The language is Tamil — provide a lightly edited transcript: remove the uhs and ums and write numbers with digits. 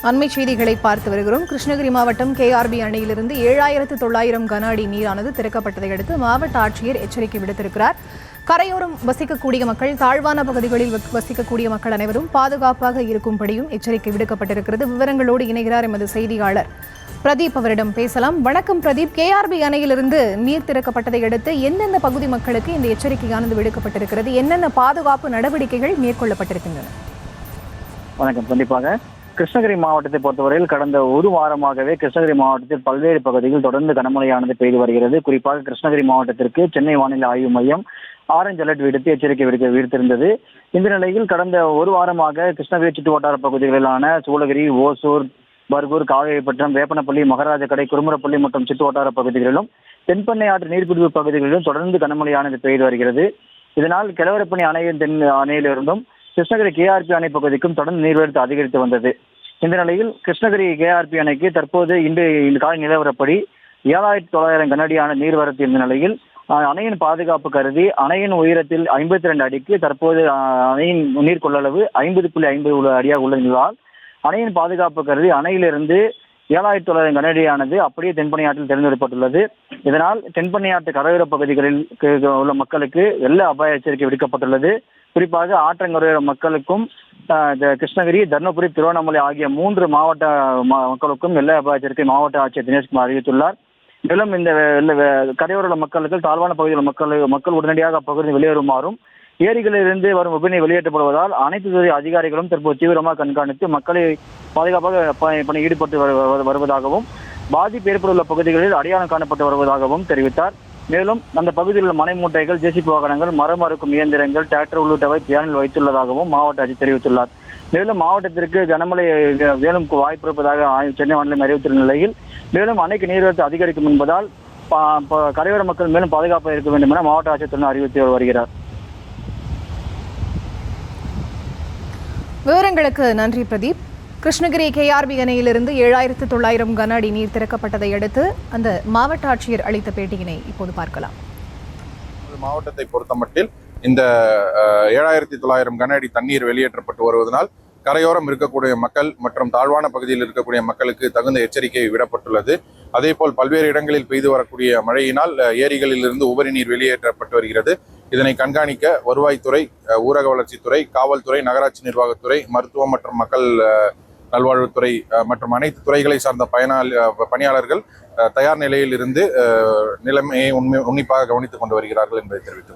அண்மை செய்திகளை பார்த்து வருகிறோம். கிருஷ்ணகிரி மாவட்டம் கேஆர்பி அணையிலிருந்து 7,900 கன அடி நீரானது திறக்கப்பட்டதை அடுத்து மாவட்ட ஆட்சியர் எச்சரிக்கை விடுத்திருக்கிறார். கரையோரம் வசிக்கக்கூடிய மக்கள், தாழ்வான பகுதிகளில் வசிக்கக்கூடிய மக்கள் அனைவரும் பாதுகாப்பாக இருக்கும்படியும் எச்சரிக்கை விடுக்கப்பட்டிருக்கிறது. விவரங்களோடு இணைகிறார் எமது செய்தியாளர் பிரதீப். அவரிடம் பேசலாம். வணக்கம் பிரதீப். கேஆர்பி அணையிலிருந்து நீர் திறக்கப்பட்டதை அடுத்து எந்தெந்த பகுதி மக்களுக்கு இந்த எச்சரிக்கையானது விடுக்கப்பட்டிருக்கிறது? என்னென்ன பாதுகாப்பு நடவடிக்கைகள் மேற்கொள்ளப்பட்டிருக்கின்றன? வணக்கம். கண்டிப்பாக கிருஷ்ணகிரி மாவட்டத்தை பொறுத்தவரையில் கடந்த ஒரு வாரமாகவே கிருஷ்ணகிரி மாவட்டத்தில் பல்வேறு பகுதிகளில் தொடர்ந்து கனமழையானது பெய்து வருகிறது. குறிப்பாக கிருஷ்ணகிரி மாவட்டத்திற்கு சென்னை வானிலை ஆய்வு மையம் ஆரஞ்சு அலர்ட் விடுத்து எச்சரிக்கை விடுத்திருந்தது. இந்த நிலையில் கடந்த ஒரு வாரமாக கிருஷ்ணகிரி சுற்றுவட்டார பகுதிகளிலான சூளகிரி, ஓசூர், பர்கூர், காவேரிப்பட்டினம், வேப்பனப்பள்ளி, மகாராஜக்கடை, குருமுரப்பள்ளி மற்றும் சுற்றுவட்டார பகுதிகளிலும் தென்பெண்ணை ஆற்று நீர்பிடிப்பு பகுதிகளிலும் தொடர்ந்து கனமழையானது பெய்து வருகிறது. இதனால் கிழவரப்பணி அணையிலிருந்தும் கிருஷ்ணகிரி கேஆர்பி அணை பகுதிக்கும் தொடர்ந்து நீர்வரத்து அதிகரித்து வந்தது. இந்த நிலையில் கிருஷ்ணகிரி கேஆர்பி அணைக்கு தற்போது இந்த கால நிலவரப்படி 7,900 கன அடியான நீர்வரத்து இருந்த நிலையில் அணையின் பாதுகாப்பு கருதி அணையின் உயரத்தில் 52 அடிக்கு தற்போது அணையின் நீர் கொள்ளளவு 50.50 அடியாக உள்ளதால் அணையின் பாதுகாப்பு கருதி அணையிலிருந்து 7,900 கன அடியானது அப்படியே தென்பெண்ணை ஆற்றில் தேர்ந்தெடுக்கப்பட்டுள்ளது. இதனால் தென்பெண்ணை ஆற்று கரையோர பகுதிகளில் உள்ள மக்களுக்கு வெள்ள அபாய எச்சரிக்கை விடுக்கப்பட்டுள்ளது. குறிப்பாக ஆற்றங்கரையோர மக்களுக்கும் கிருஷ்ணகிரி, தர்மபுரி, திருவண்ணாமலை ஆகிய 3 மாவட்ட மக்களுக்கும் வெள்ள அபாய எச்சரிக்கை மாவட்ட ஆட்சியர் தினேஷ்குமார் அறிவித்துள்ளார். மேலும் இந்த கரையோர மக்களுக்கு, தாழ்வான பகுதியில் மக்கள் உடனடியாக அப்பகுதி வெளியேறுமாறும், ஏரிகளிலிருந்து வரும் உபநீர் வெளியேற்றப்படுவதால் அனைத்து துறை அதிகாரிகளும் தற்போது தீவிரமாக கண்காணித்து மக்களை பாதுகாப்பாக பணி ஈடுபட்டு வருவதாகவும், பாதிப்பு ஏற்பட்டுள்ள பகுதிகளில் அடையாளம் காணப்பட்டு வருவதாகவும் தெரிவித்தார். மேலும் அந்த பகுதியில் உள்ள மனை மூட்டைகள், ஜேசிபி வாகனங்கள், மரம் அறுக்கும் இயந்திரங்கள், டிராக்டர் உள்ளிட்டவை பியானில் வைத்துள்ளதாகவும் மாவட்ட ஆட்சியர் தெரிவித்துள்ளார். மேலும் மாவட்டத்திற்கு கனமழை மேலும் வாய்ப்பு இருப்பதாக சென்னை வானிலை அறிவித்துள்ள நிலையில் மேலும் அணைக்கு நீர்வரத்து அதிகரிக்கும் என்பதால் கரையோர மக்கள் மேலும் பாதுகாப்பாக இருக்க வேண்டும் என மாவட்ட ஆட்சியர் அறிவித்து வருகிறார். விவரங்களுக்கு நன்றி பிரதீப். கிருஷ்ணகிரி கேஆர்பி அணையிலிருந்து 7,900 கன அடி நீர் திறக்கப்பட்டதை அடுத்து அந்த மாவட்ட ஆட்சியர் அளித்த பேட்டியினை இப்போது பார்க்கலாம். மாவட்டத்தை பொறுத்தமட்டில் இந்த 7,900 கன அடி தண்ணீர் வெளியேற்றப்பட்டு வருவதனால் கரையோரம் இருக்கக்கூடிய மக்கள் மற்றும் தாழ்வான பகுதியில் இருக்கக்கூடிய மக்களுக்கு தகுந்த எச்சரிக்கை விடப்பட்டுள்ளது. அதேபோல் பல்வேறு இடங்களில் பெய்து வரக்கூடிய மழையினால் ஏரிகளில் இருந்து உபரி நீர் வெளியேற்றப்பட்டு வருகிறது. இதனை கண்காணிக்க வருவாய்த்துறை, ஊரக வளர்ச்சித்துறை, காவல்துறை, நகராட்சி நிர்வாகத்துறை, மருத்துவம் மற்றும் மக்கள் நல்வாழ்வுத்துறை மற்றும் அனைத்து துறைகளை சார்ந்த பணியாளர்கள் தயார் நிலையில் இருந்து நிலைமையை உன்னிப்பாக கவனித்துக் கொண்டு வருகிறார்கள் என்பதை தெரிவித்துள்ளனர்.